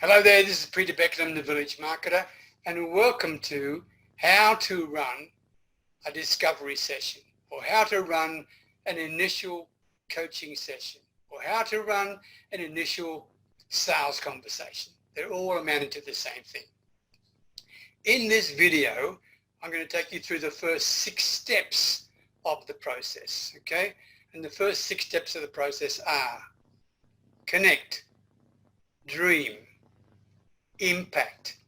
Hello there, this is Peter Beckenham, the Village Marketer, and welcome to how to run a discovery session, or how to run an initial coaching session, or how to run an initial sales conversation. They're all amounted to the same thing. In this video, I'm going to take you through the first 6 steps of the process, okay? And the first 6 steps of the process are connect, dream, impact,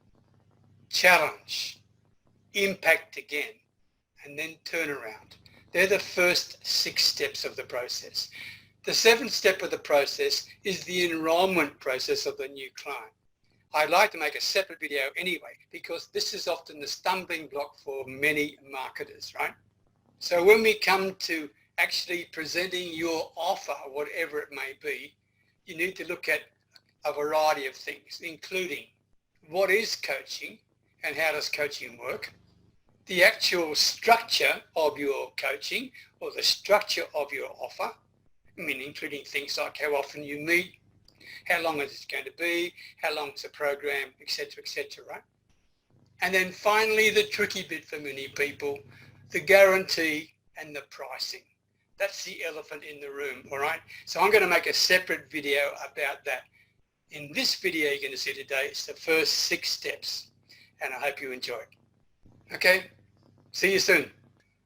challenge, impact again, and then turn around. They're the first 6 steps of the process. The 7th step of the process is the enrollment process of the new client. I'd like to make a separate video anyway, because this is often the stumbling block for many marketers, right? So when we come to actually presenting your offer, whatever it may be, you need to look at a variety of things, including what is coaching and how does coaching work, the actual structure of your coaching or the structure of your offer, including things like how often you meet, how long is it going to be, how long is the program, etc., right? And then finally, the tricky bit for many people, the guarantee and the pricing. That's the elephant in the room, all right? So I'm going to make a separate video about that. In this video you're going to see today, it's the first 6 steps, and I hope you enjoy it. Okay, see you soon.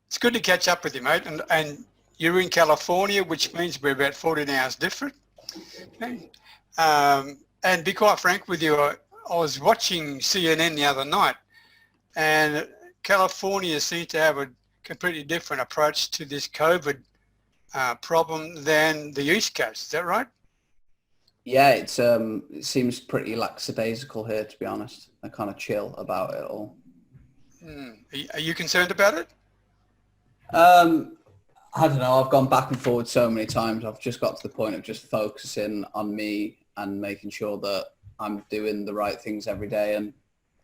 It's good to catch up with you, mate, and you're in California, which means we're about 14 hours different. Okay. And be quite frank with you, I was watching CNN the other night, and California seems to have a completely different approach to this COVID problem than the East Coast. Is that right? Yeah, it seems pretty lackadaisical here, to be honest. I kind of chill about it all. Are you concerned about it? I don't know. I've gone back and forward so many times. I've just got to the point of just focusing on me and making sure that I'm doing the right things every day and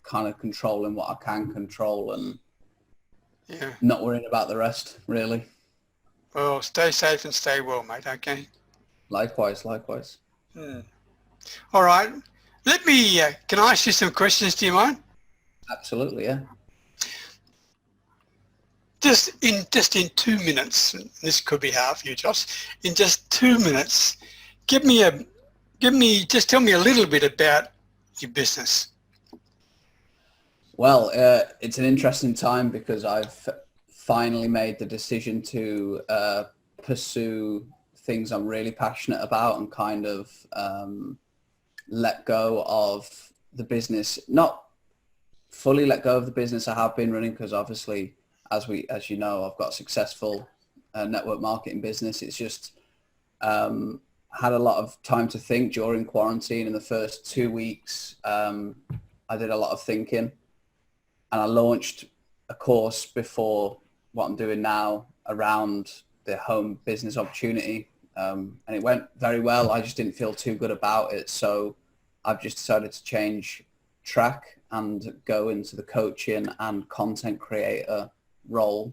kind of controlling what I can control and not worrying about the rest, really. Well, stay safe and stay well, mate, okay? Likewise. All right. Let me, can I ask you some questions, do you mind? Absolutely, yeah. Just in 2 minutes, this could be hard for you, Josh, in just 2 minutes, just tell me a little bit about your business. Well, it's an interesting time because I've finally made the decision to pursue things I'm really passionate about and kind of let go of the business, not fully let go of the business I have been running, because obviously, as you know, I've got a successful network marketing business. It's just had a lot of time to think during quarantine. In the first 2 weeks, I did a lot of thinking, and I launched a course before what I'm doing now around the home business opportunity. And it went very well. I just didn't feel too good about it. So I've just decided to change track and go into the coaching and content creator role.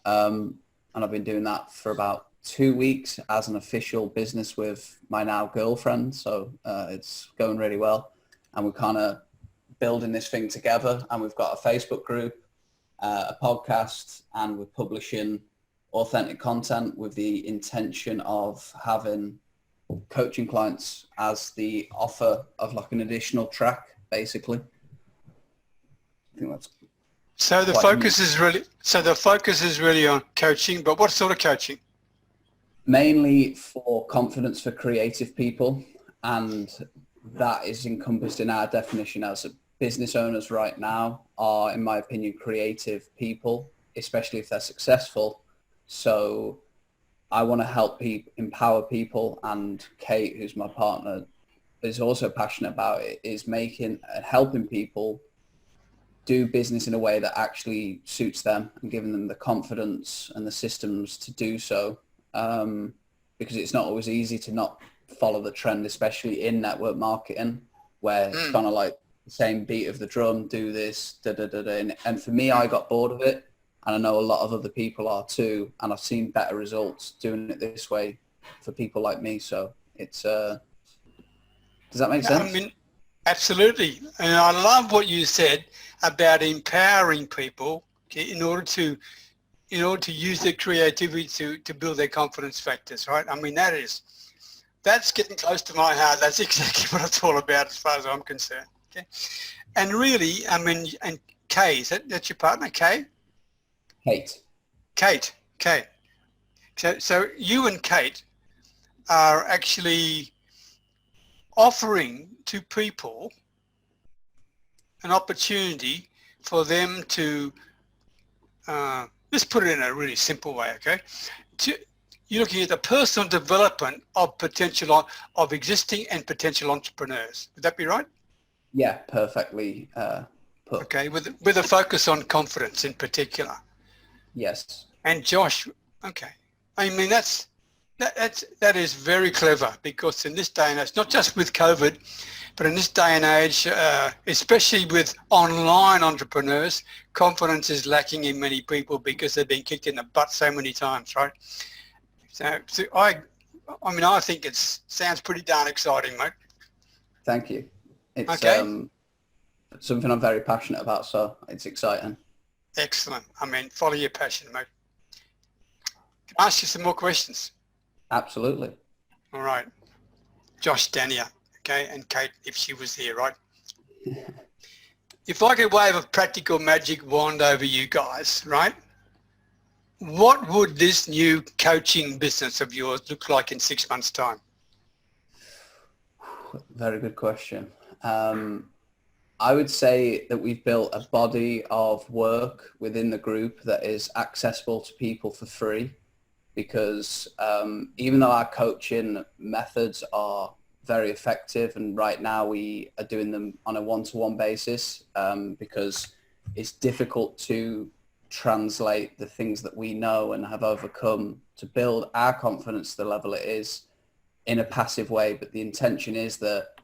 And I've been doing that for about 2 weeks as an official business with my now girlfriend. So it's going really well. And we're kind of building this thing together. And we've got a Facebook group, a podcast, and we're publishing authentic content with the intention of having coaching clients as the offer of like an additional track, basically. I think that's so the focus is really on coaching, but what sort of coaching? Mainly for confidence for creative people, and that is encompassed in our definition as business owners right now are, in my opinion, creative people, especially if they're successful. So I want to help empower people, and Kate, who's my partner, is also passionate about it, is making and helping people do business in a way that actually suits them and giving them the confidence and the systems to do so. Because it's not always easy to not follow the trend, especially in network marketing, where it's kind of like the same beat of the drum, do this, and for me, I got bored of it. And I know a lot of other people are too, and I've seen better results doing it this way for people like me. So it's, does that make sense? Absolutely. And I love what you said about empowering people, okay, in order to use their creativity to build their confidence factors, right? I mean, that's getting close to my heart. That's exactly what it's all about as far as I'm concerned. Okay. And really, I mean, and Kay, that's your partner, Kay? Kate. Kate. So you and Kate are actually offering to people an opportunity for them to, let's put it in a really simple way, okay? You're looking at the personal development of of existing and potential entrepreneurs. Would that be right? Yeah, perfectly put. Okay, with a focus on confidence in particular. Yes. And Josh, okay, I mean that is very clever, because in this day and age, not just with COVID, but in this day and age, especially with online entrepreneurs, confidence is lacking in many people because they've been kicked in the butt so many times, right? So I mean, I think it sounds pretty darn exciting, mate. Thank you. It's okay. Something I'm very passionate about, so it's exciting. Excellent. I mean, follow your passion, mate. Can I ask you some more questions? Absolutely. All right. Josh Danier, okay, and Kate, if she was here, right? If I could wave a practical magic wand over you guys, right? What would this new coaching business of yours look like in 6 months' time? Very good question. I would say that we've built a body of work within the group that is accessible to people for free, because even though our coaching methods are very effective, and right now we are doing them on a one-to-one basis, because it's difficult to translate the things that we know and have overcome to build our confidence to the level it is in a passive way. But the intention is that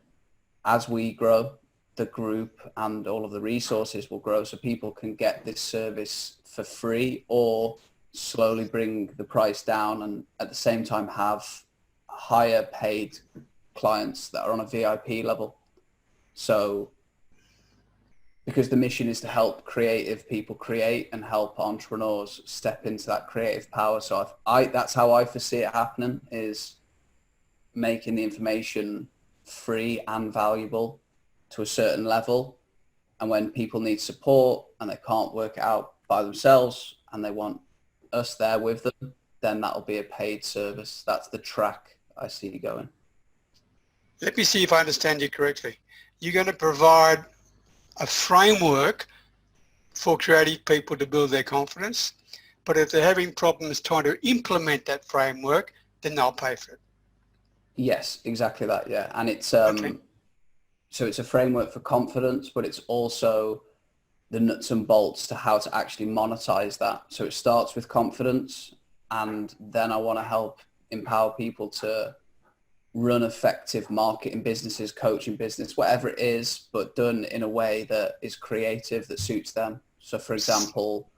as we grow, the group and all of the resources will grow, so people can get this service for free or slowly bring the price down, and at the same time have higher paid clients that are on a VIP level. So because the mission is to help creative people create and help entrepreneurs step into that creative power. So that's how I foresee it happening, is making the information free and valuable to a certain level. And when people need support and they can't work it out by themselves and they want us there with them, then that'll be a paid service. That's the track I see going. Let me see if I understand you correctly. You're going to provide a framework for creative people to build their confidence, but if they're having problems trying to implement that framework, then they'll pay for it. Yes, exactly that. Yeah. And it's, okay. So it's a framework for confidence, but it's also the nuts and bolts to how to actually monetize that. So it starts with confidence, and then I want to help empower people to run effective marketing businesses, coaching business, whatever it is, but done in a way that is creative, that suits them. So for example,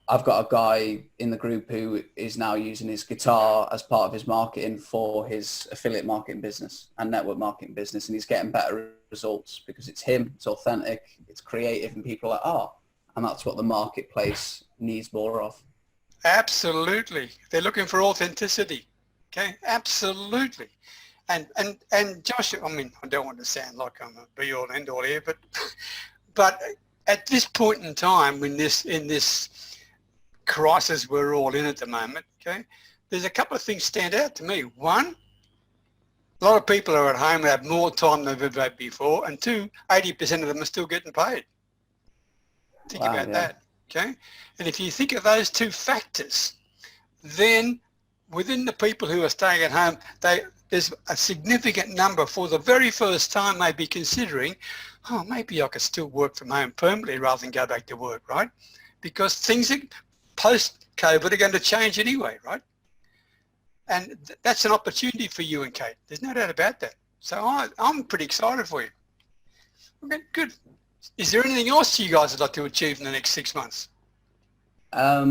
I've got a guy in the group who is now using his guitar as part of his marketing for his affiliate marketing business and network marketing business, and he's getting better results because it's him, it's authentic, it's creative, and people are like, oh, and that's what the marketplace needs more of. Absolutely. They're looking for authenticity. Okay, absolutely. And Josh, I mean, I don't want to sound like I'm a be all end all here, but at this point in time, in this crisis we're all in at the moment, okay, there's a couple of things stand out to me. One, a lot of people are at home and have more time than they've ever had before, and two, 80% of them are still getting paid. Think about that, okay? And if you think of those two factors, then within the people who are staying at home, there's a significant number for the very first time may be considering, oh, maybe I could still work from home permanently rather than go back to work, right? Because things post-COVID are going to change anyway, right? And that's an opportunity for you and Kate. There's no doubt about that. So I'm pretty excited for you. Okay, good. Is there anything else you guys would like to achieve in the next 6 months? I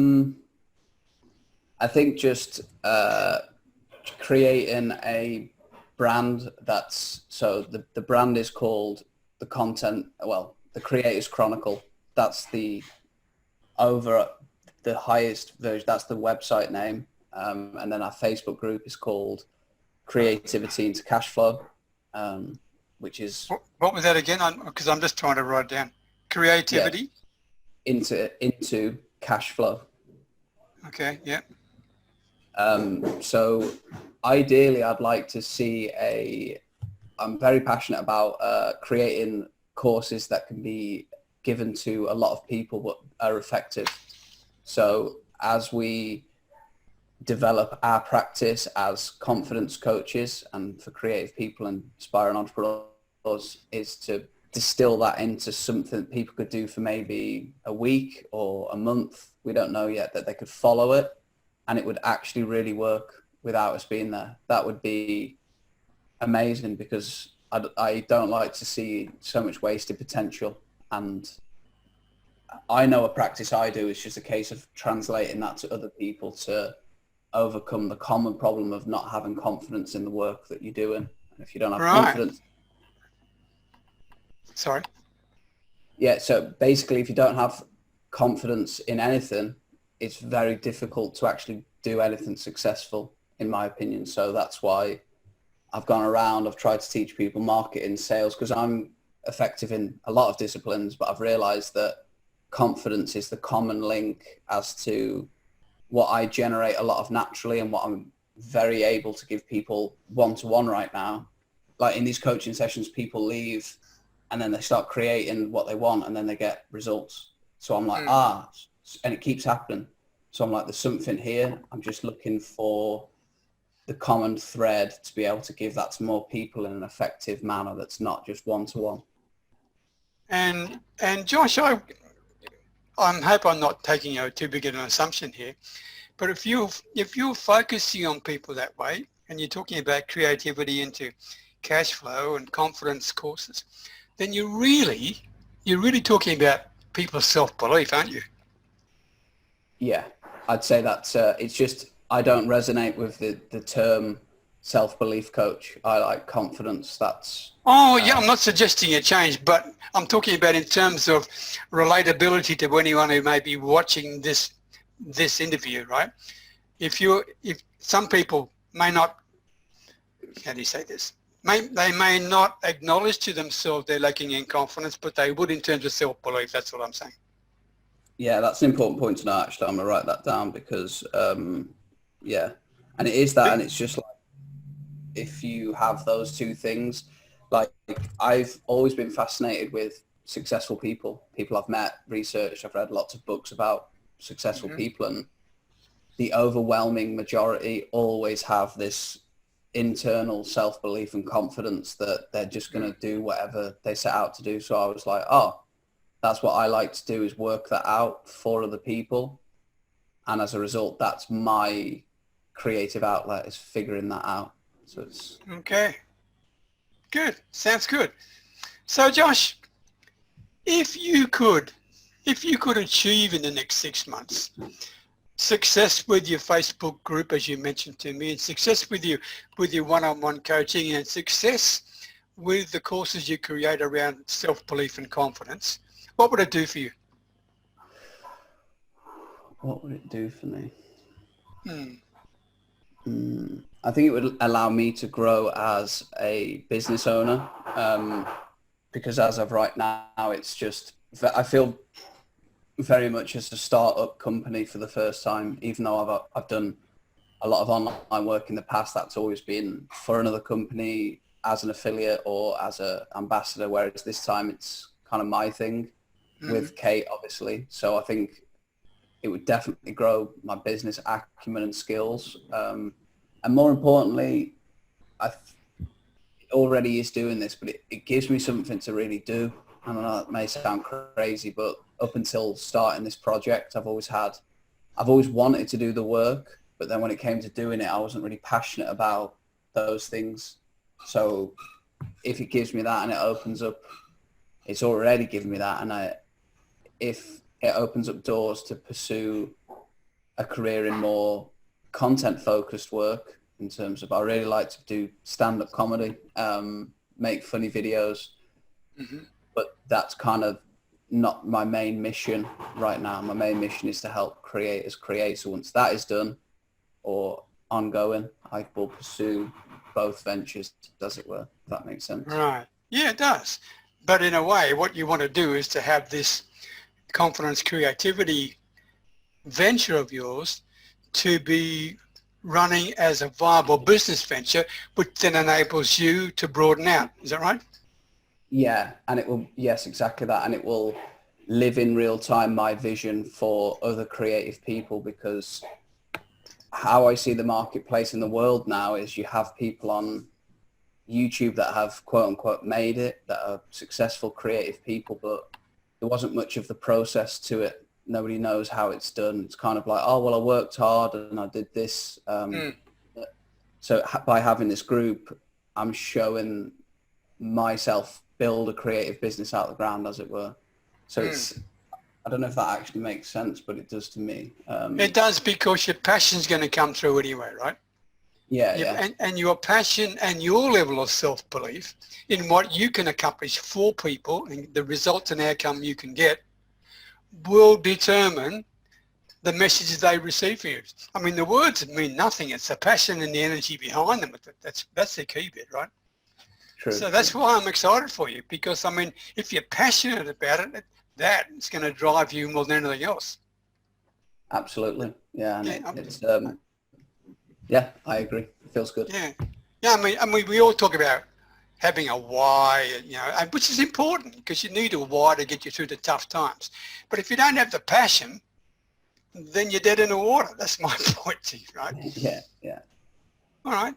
think just creating a brand so the brand is called the content, well, the Creators Chronicle. That's the highest version. That's the website name. And then our Facebook group is called Creativity into Cash Flow, which is... What was that again? Because I'm just trying to write it down. Creativity? Yeah, into cash flow. Okay, yeah. So ideally, I'd like to see I'm very passionate about creating courses that can be given to a lot of people but are effective. So as we develop our practice as confidence coaches and for creative people and aspiring entrepreneurs, is to distill that into something that people could do for maybe a week or a month. We don't know yet, that they could follow it and it would actually really work without us being there. That would be amazing, because I don't like to see so much wasted potential. And I know a practice I do is just a case of translating that to other people to overcome the common problem of not having confidence in the work that you're doing. And if you don't have confidence... Sorry? Yeah, so basically if you don't have confidence in anything, it's very difficult to actually do anything successful, in my opinion. So that's why I've gone around, I've tried to teach people marketing, sales, because I'm effective in a lot of disciplines, but I've realized that confidence is the common link as to what I generate a lot of naturally and what I'm very able to give people one-to-one right now. Like in these coaching sessions, people leave and then they start creating what they want and then they get results. So I'm like, and it keeps happening. So I'm like, there's something here. I'm just looking for the common thread to be able to give that to more people in an effective manner that's not just one-to-one. And Josh, I hope I'm not taking too big an assumption here, but if you're focusing on people that way and you're talking about creativity into cash flow and confidence courses, then you're really talking about people's self-belief, aren't you? Yeah, I'd say that it's just, I don't resonate with the term self-belief coach. I like confidence. That's... I'm not suggesting a change, but I'm talking about in terms of relatability to anyone who may be watching this interview, right? If some people may not, how do you say this? They may not acknowledge to themselves they're lacking in confidence, but they would in terms of self-belief. That's what I'm saying. Yeah, that's an important point to know, actually. I'm going to write that down because, yeah, and it is that, and it's just like, if you have those two things, like I've always been fascinated with successful people I've met, researched, I've read lots of books about successful people, and the overwhelming majority always have this internal self-belief and confidence that they're just going to do whatever they set out to do. So I was like, that's what I like to do, is work that out for other people. And as a result, that's my creative outlet, is figuring that out. So it's... Okay. Good. Sounds good. So Josh, if you could achieve in the next 6 months success with your Facebook group, as you mentioned to me, and success with your one-on-one coaching, and success with the courses you create around self-belief and confidence, what would it do for you? What would it do for me? I think it would allow me to grow as a business owner, because as of right now, it's just, I feel very much as a startup company for the first time. Even though I've done a lot of online work in the past, that's always been for another company as an affiliate or as an ambassador, whereas this time it's kind of my thing with Kate, obviously. So I think it would definitely grow my business acumen and skills. And more importantly, it already is doing this, but it gives me something to really do. I don't know, it may sound crazy, but up until starting this project, I've always wanted to do the work, but then when it came to doing it, I wasn't really passionate about those things. So if it gives me that and it opens up, it's already given me that. And if it opens up doors to pursue a career in more content focused work, in terms of, I really like to do stand-up comedy, make funny videos, Mm-hmm. but that's kind of not my main mission right now. My main mission is to help creators create. So once that is done or ongoing, I will pursue both ventures, as it were, if that makes sense. Right. Yeah, it does. But in a way, what you want to do is to have this confidence creativity venture of yours to be running as a viable business venture, which then enables you to broaden out. Is that right? Yeah, and it will, yes, exactly that. And it will live in real time my vision for other creative people, because how I see the marketplace in the world now is you have people on YouTube that have quote unquote made it, that are successful creative people, but there wasn't much of the process to it. Nobody knows how it's done. It's kind of like, oh, well, I worked hard and I did this. So by having this group, I'm showing myself build a creative business out of the ground, as it were. So it's, I don't know if that actually makes sense, but it does to me. It does, because your passion's going to come through anyway, right? Yeah. And your passion and your level of self-belief in what you can accomplish for people and the results and outcome you can get will determine the messages they receive from you. I mean, the words mean nothing. It's the passion and the energy behind them. That's the key bit, right? True. So that's why I'm excited for you, because, I mean, if you're passionate about it, that's going to drive you more than anything else. Absolutely. Yeah. And Yeah, it's, yeah, I agree. It feels good. Yeah. I mean, we all talk about having a why, you know, which is important, because you need a why to get you through the tough times. But if you don't have the passion, then you're dead in the water. That's my point to you, right? Yeah. All right.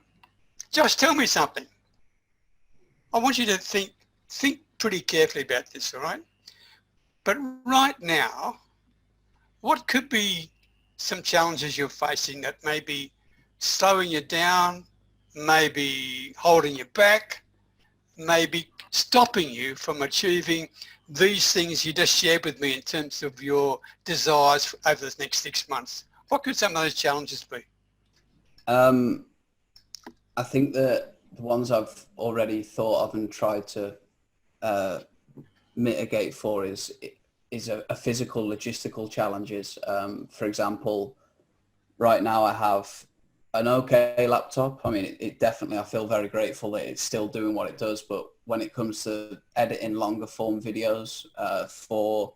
Josh, tell me something. I want you to think pretty carefully about this, all right? But right now, what could be some challenges you're facing that may be slowing you down, maybe holding you back, maybe stopping you from achieving these things you just shared with me in terms of your desires over the next 6 months? What could some of those challenges be? I think that the ones I've already thought of and tried to mitigate for is a physical logistical challenges. For example, right now I have an okay laptop. I mean, it definitely, I feel very grateful that it's still doing what it does. But when it comes to editing longer form videos for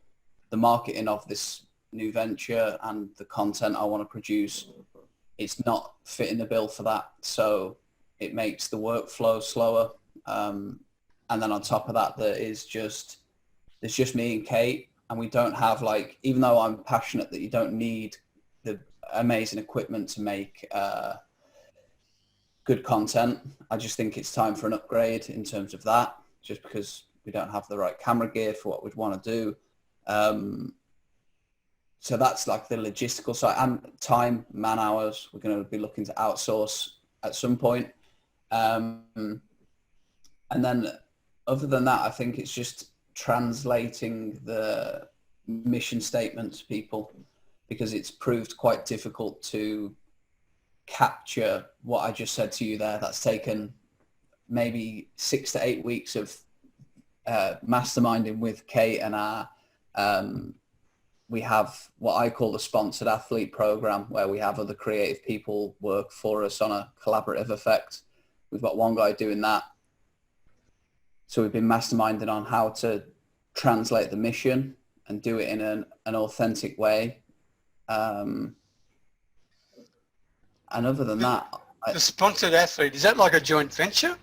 the marketing of this new venture and the content I want to produce, it's not fitting the bill for that. So it makes the workflow slower. And then on top of that, there's just me and Kate, and we don't have, like, even though I'm passionate that you don't need the amazing equipment to make good content, I just think it's time for an upgrade in terms of that, just because we don't have the right camera gear for what we'd want to do. So that's like the logistical side, and time, man hours. We're going to be looking to outsource at some point. And then other than that, I think it's just translating the mission statement to people, because it's proved quite difficult to capture what I just said to you there. That's taken maybe 6 to 8 weeks of masterminding with Kate and we have what I call the sponsored athlete program, where we have other creative people work for us on a collaborative effect. We've got one guy doing that. So we've been masterminding on how to translate the mission and do it in an authentic way. And other than that... The sponsored athlete, is that like a joint venture?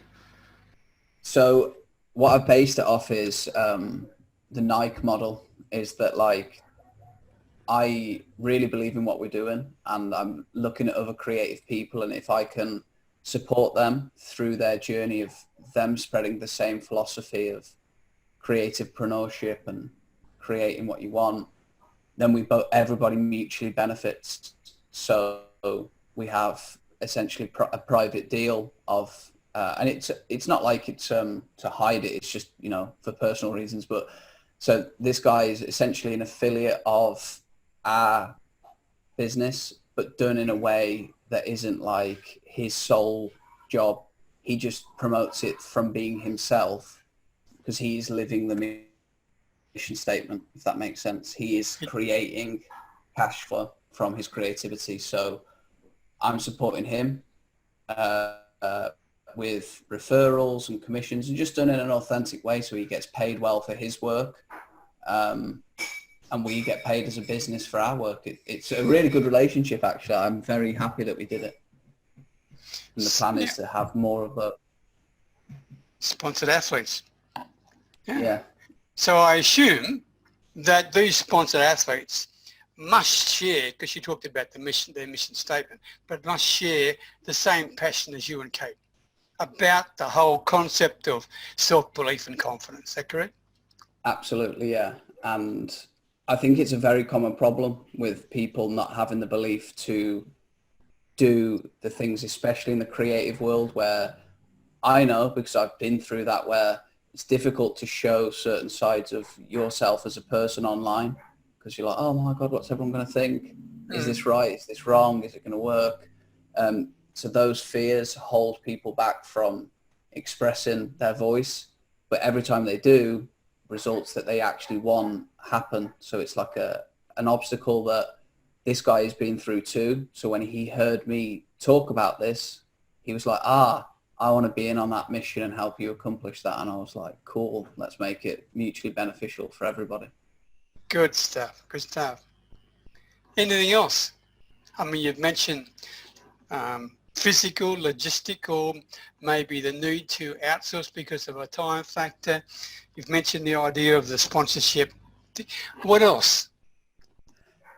So what I've based it off is the Nike model, is that, like, I really believe in what we're doing, and I'm looking at other creative people, and if I can support them through their journey of them spreading the same philosophy of creativepreneurship and creating what you want, then everybody mutually benefits. So we have essentially a private deal of, and it's not like it's to hide it. It's just, you know, for personal reasons. But so this guy is essentially an affiliate of our business, but done in a way that isn't like his sole job. He just promotes it from being himself, because he's living the mission statement, if that makes sense. He is creating cash flow from his creativity. So I'm supporting him with referrals and commissions, and just done it in an authentic way so he gets paid well for his work. And we get paid as a business for our work. It's a really good relationship, actually. I'm very happy that we did it. And the plan is to have more of a... Sponsored athletes. Yeah. So I assume that these sponsored athletes must share, because you talked about their mission statement, but must share the same passion as you and Kate about the whole concept of self-belief and confidence. Is that correct? Absolutely, yeah. And I think it's a very common problem with people not having the belief to do the things, especially in the creative world, where I know, because I've been through that, where it's difficult to show certain sides of yourself as a person online, because you're like, oh my God, what's everyone going to think? Is this right? Is this wrong? Is it going to work? So those fears hold people back from expressing their voice. But every time they do, results that they actually want happen. So it's like an obstacle that this guy has been through too. So when he heard me talk about this, he was like, I want to be in on that mission and help you accomplish that. And I was like, cool, let's make it mutually beneficial for everybody. Good stuff. Good stuff. Anything else? I mean, you've mentioned physical, logistical, maybe the need to outsource because of a time factor. You've mentioned the idea of the sponsorship. What else?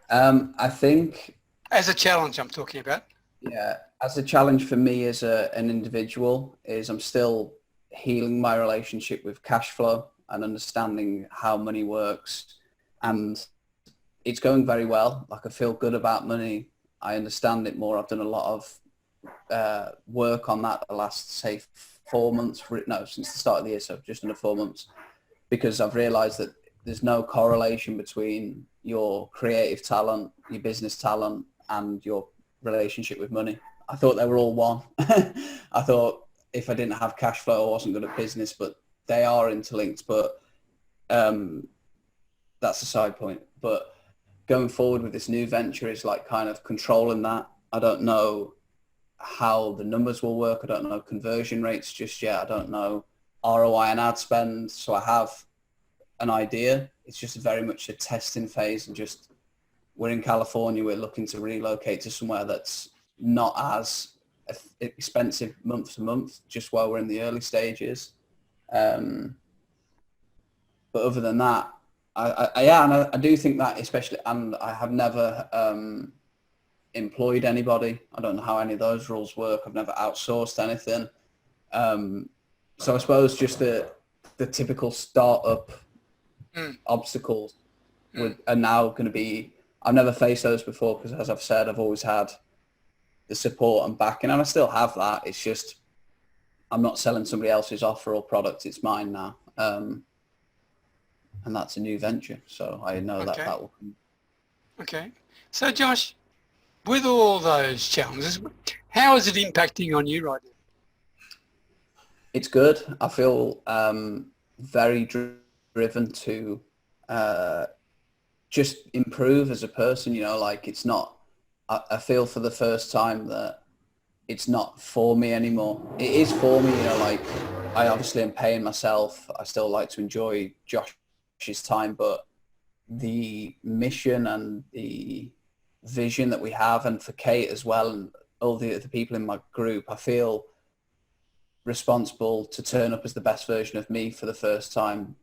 I think... As a challenge I'm talking about. Yeah, as a challenge for me as an individual is I'm still healing my relationship with cash flow and understanding how money works. And it's going very well. Like, I feel good about money. I understand it more. I've done a lot of work on that the last, say, 4 months. No, since the start of the year, so just under 4 months. Because I've realized that there's no correlation between your creative talent, your business talent, and your relationship with money. I thought they were all one. I thought if I didn't have cash flow, I wasn't good at business, but they are interlinked. But that's a side point. But going forward with this new venture is like kind of controlling that. I don't know how the numbers will work. I don't know conversion rates just yet. I don't know ROI and ad spend. So I have an idea. It's just very much a testing phase, and just we're in California. We're looking to relocate to somewhere that's not as expensive month to month, just while we're in the early stages. But other than that, I do think that especially, and I have never employed anybody. I don't know how any of those rules work. I've never outsourced anything. So I suppose just the typical startup obstacles are now going to be, I've never faced those before because, as I've said, I've always had the support and backing, and I still have that. It's just I'm not selling somebody else's offer or product. It's mine now. And that's a new venture. So I know that will come. Okay. So Josh, with all those challenges, how is it impacting on you right now? It's good. I feel very driven to just improve as a person, you know, like it's not, I feel for the first time that it's not for me anymore. It is for me, you know, like I obviously am paying myself. I still like to enjoy Josh's time, but the mission and the vision that we have, and for Kate as well, and all the other people in my group, I feel responsible to turn up as the best version of me for the first time,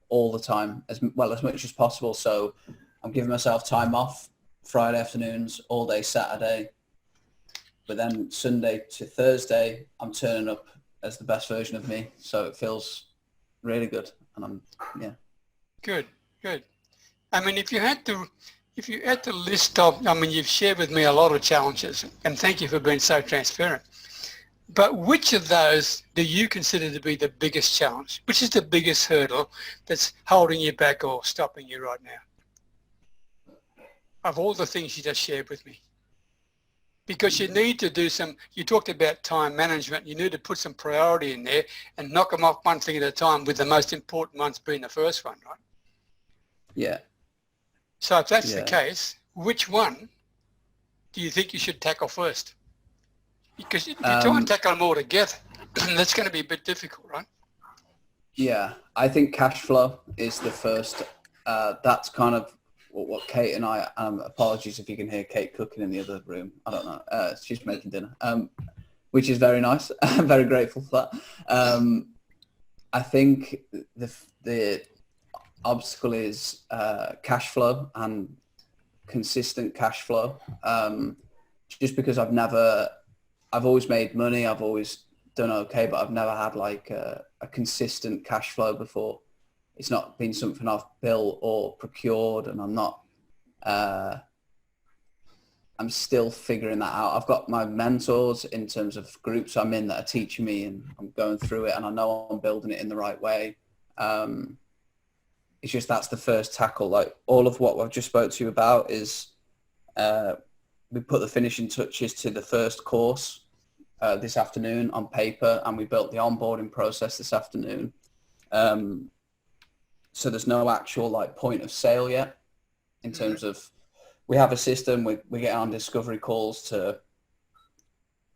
all the time, as much as possible. So I'm giving myself time off Friday afternoons, all day Saturday, but then Sunday to Thursday, I'm turning up as the best version of me. So it feels really good. And Good. I mean, if you had to list off, I mean, you've shared with me a lot of challenges, and thank you for being so transparent. But which of those do you consider to be the biggest challenge? Which is the biggest hurdle that's holding you back or stopping you right now? Of all the things you just shared with me. because you need to do some, you talked about time management, you need to put some priority in there and knock them off one thing at a time, with the most important ones being the first one, right? Yeah. So if that's the case, which one do you think you should tackle first? Because if you try and tackle them all together, that's going to be a bit difficult, right? Yeah, I think cash flow is the first. That's kind of what Kate and I, apologies if you can hear Kate cooking in the other room. I don't know. She's making dinner, which is very nice. I'm very grateful for that. I think the obstacle is cash flow and consistent cash flow. Just because I've always made money. I've always done okay, but I've never had like a consistent cash flow before. It's not been something I've built or procured, and I'm still figuring that out. I've got my mentors in terms of groups I'm in that are teaching me, and I'm going through it, and I know I'm building it in the right way. It's just, that's the first tackle. Like all of what I've just spoke to you about is we put the finishing touches to the first course this afternoon on paper, and we built the onboarding process this afternoon. So there's no actual like point of sale yet in terms of, we have a system, we get on discovery calls to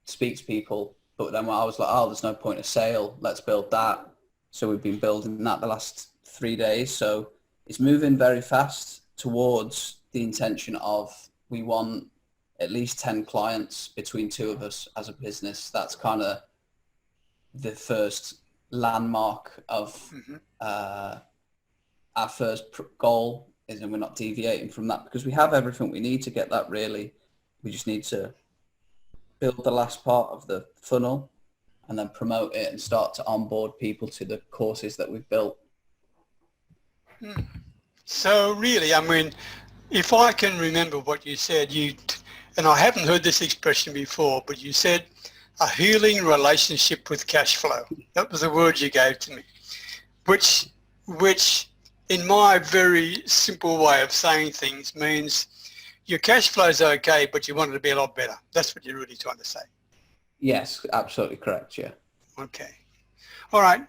speak to people, but then I was like, oh, there's no point of sale, let's build that. So we've been building that the last 3 days. So it's moving very fast towards the intention of, we want at least 10 clients between two of us as a business. That's kind of the first landmark of our first goal is, and we're not deviating from that because we have everything we need to get that. Really, we just need to build the last part of the funnel and then promote it and start to onboard people to the courses that we've built. So really, I mean, if I can remember what you said, and I haven't heard this expression before, but you said a healing relationship with cash flow. That was the word you gave to me, which in my very simple way of saying things means your cash flow is okay, but you want it to be a lot better. That's what you're really trying to say. Yes, absolutely correct. Yeah. Okay. All right.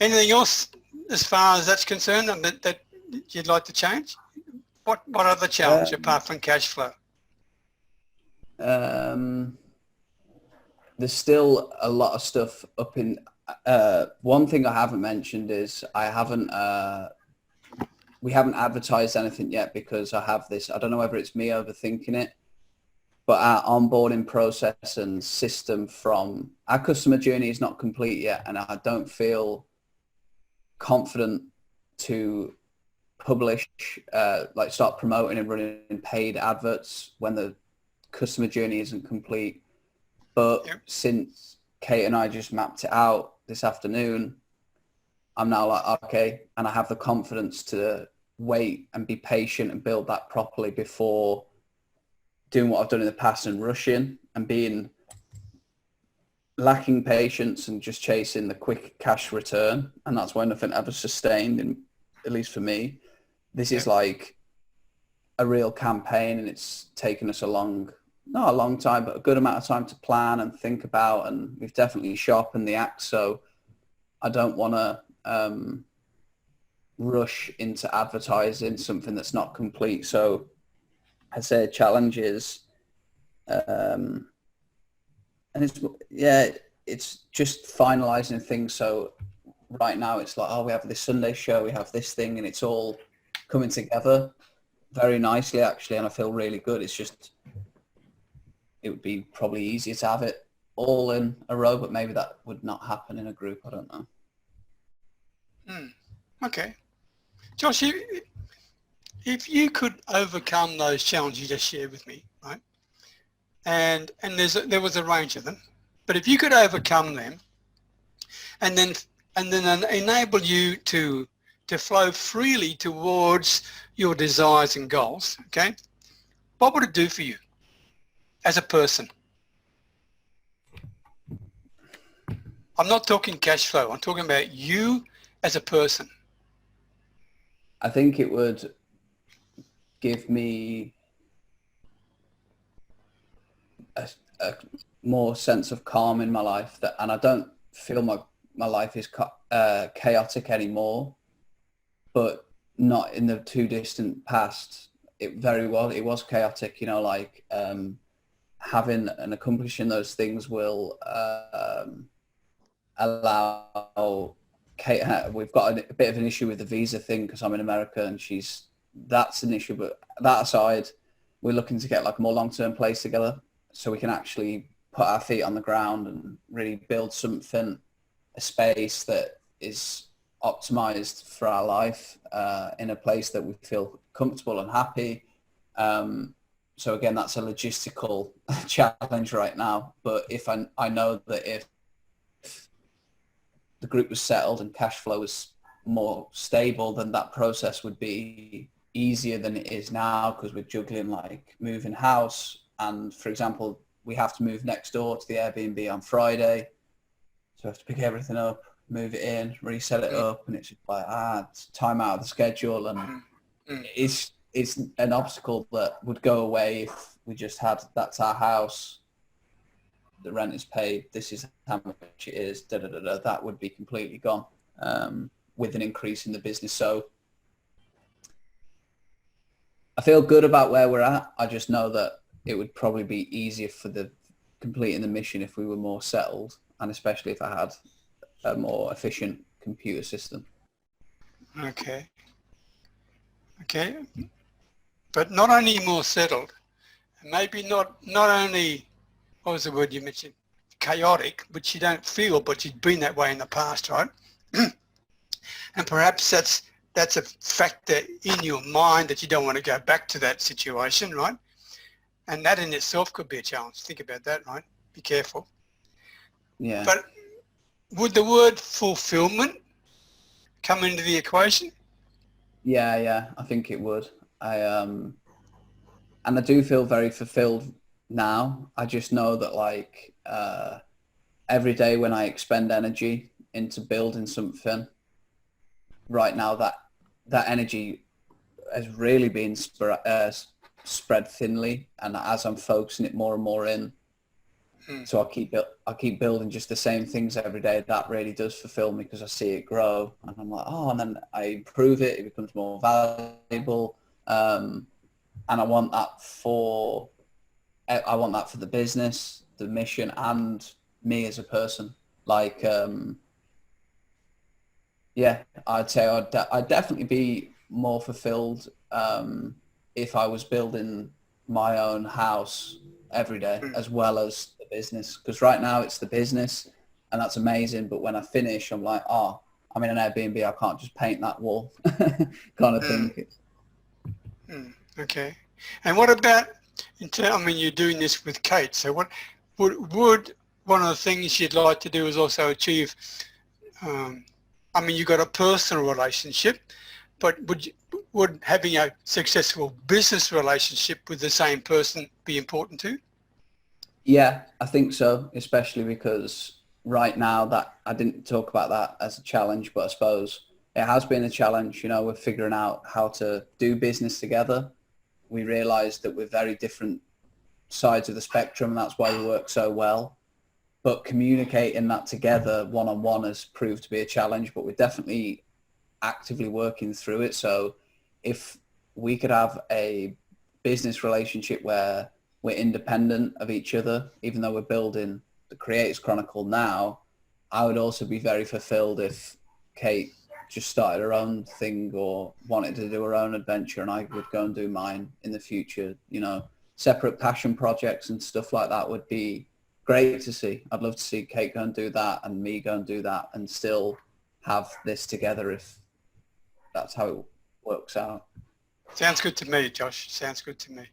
Anything else as far as that's concerned that you'd like to change? What other challenge apart from cash flow? There's still a lot of stuff up in. One thing I haven't mentioned is we haven't advertised anything yet because I have this. I don't know whether it's me overthinking it, but our onboarding process and system from our customer journey is not complete yet, and I don't feel confident to publish, like start promoting and running paid adverts when the customer journey isn't complete. But since Kate and I just mapped it out this afternoon, I'm now like, okay, and I have the confidence to wait and be patient and build that properly before doing what I've done in the past and rushing and being lacking patience and just chasing the quick cash return. And that's why nothing ever sustained, and at least for me. This is like a real campaign, and it's taken us not a long time, but a good amount of time to plan and think about, and we've definitely sharpened the axe. So I don't want to rush into advertising something that's not complete. So I'd say a challenge is, and it's just finalizing things. So right now it's like, oh, we have this Sunday show, we have this thing, and it's all coming together very nicely actually, and I feel really good. It's just, it would be probably easier to have it all in a row, but maybe that would not happen in a group. I don't know. Okay. Josh, if you could overcome those challenges you just shared with me, right? And there was a range of them, but if you could overcome them and then enable you to flow freely towards your desires and goals, okay, what would it do for you as a person? I'm not talking cash flow. I'm talking about you as a person. I think it would give me a more sense of calm in my life, and I don't feel my life is chaotic anymore, but not in the too distant past. It was chaotic, like having and accomplishing those things will allow Kate. We've got a bit of an issue with the visa thing because I'm in America and that's an issue, but that aside, we're looking to get like a more long-term place together so we can actually put our feet on the ground and really build something, a space that is optimized for our life, in a place that we feel comfortable and happy. So again, that's a logistical challenge right now. But if I know that if the group was settled and cash flow was more stable, then that process would be easier than it is now, because we're juggling like moving house. And for example, we have to move next door to the Airbnb on Friday. So we have to pick everything up, move it in, reset it up. And it's just like, it's time out of the schedule. And it's an obstacle that would go away if we just had, that's our house, the rent is paid, this is how much it is, that would be completely gone, with an increase in the business. So I feel good about where we're at. I just know that it would probably be easier for completing the mission if we were more settled, and especially if I had a more efficient computer system. Okay. But not only more settled, maybe not only, what was the word you mentioned, chaotic, which you don't feel, but you've been that way in the past, right? And perhaps that's a factor in your mind that you don't want to go back to that situation, right? And that in itself could be a challenge. Think about that, right? Be careful. Yeah. But would the word fulfillment come into the equation? Yeah, I think it would. And I do feel very fulfilled now. I just know that like every day when I expend energy into building something, right now that energy has really been spread thinly, and as I'm focusing it more and more in, so I keep building just the same things every day. That really does fulfill me because I see it grow, and I'm like, and then I improve it. It becomes more valuable, and I want that for the business, the mission, and me as a person. Like, I'd say I'd definitely be more fulfilled if I was building my own house every day as well as the business. Because right now it's the business, and that's amazing. But when I finish, I'm like, I'm in an Airbnb. I can't just paint that wall, kind of thing. Okay. And what about, you're doing this with Kate. So what would one of the things you'd like to do is also achieve, you've got a personal relationship, but would having a successful business relationship with the same person be important too? Yeah, I think so, especially because right now that I didn't talk about that as a challenge, but I suppose it has been a challenge. We're figuring out how to do business together. We realized that we're very different sides of the spectrum, and that's why we work so well. But communicating that together one-on-one has proved to be a challenge, but we're definitely actively working through it. So if we could have a business relationship where we're independent of each other, even though we're building the Creators Chronicle now, I would also be very fulfilled if Kate just started her own thing or wanted to do her own adventure, and I would go and do mine in the future. Separate passion projects and stuff like that would be great to see. I'd love to see Kate go and do that and me go and do that and still have this together if that's how it works out. Sounds good to me, Josh. Sounds good to me.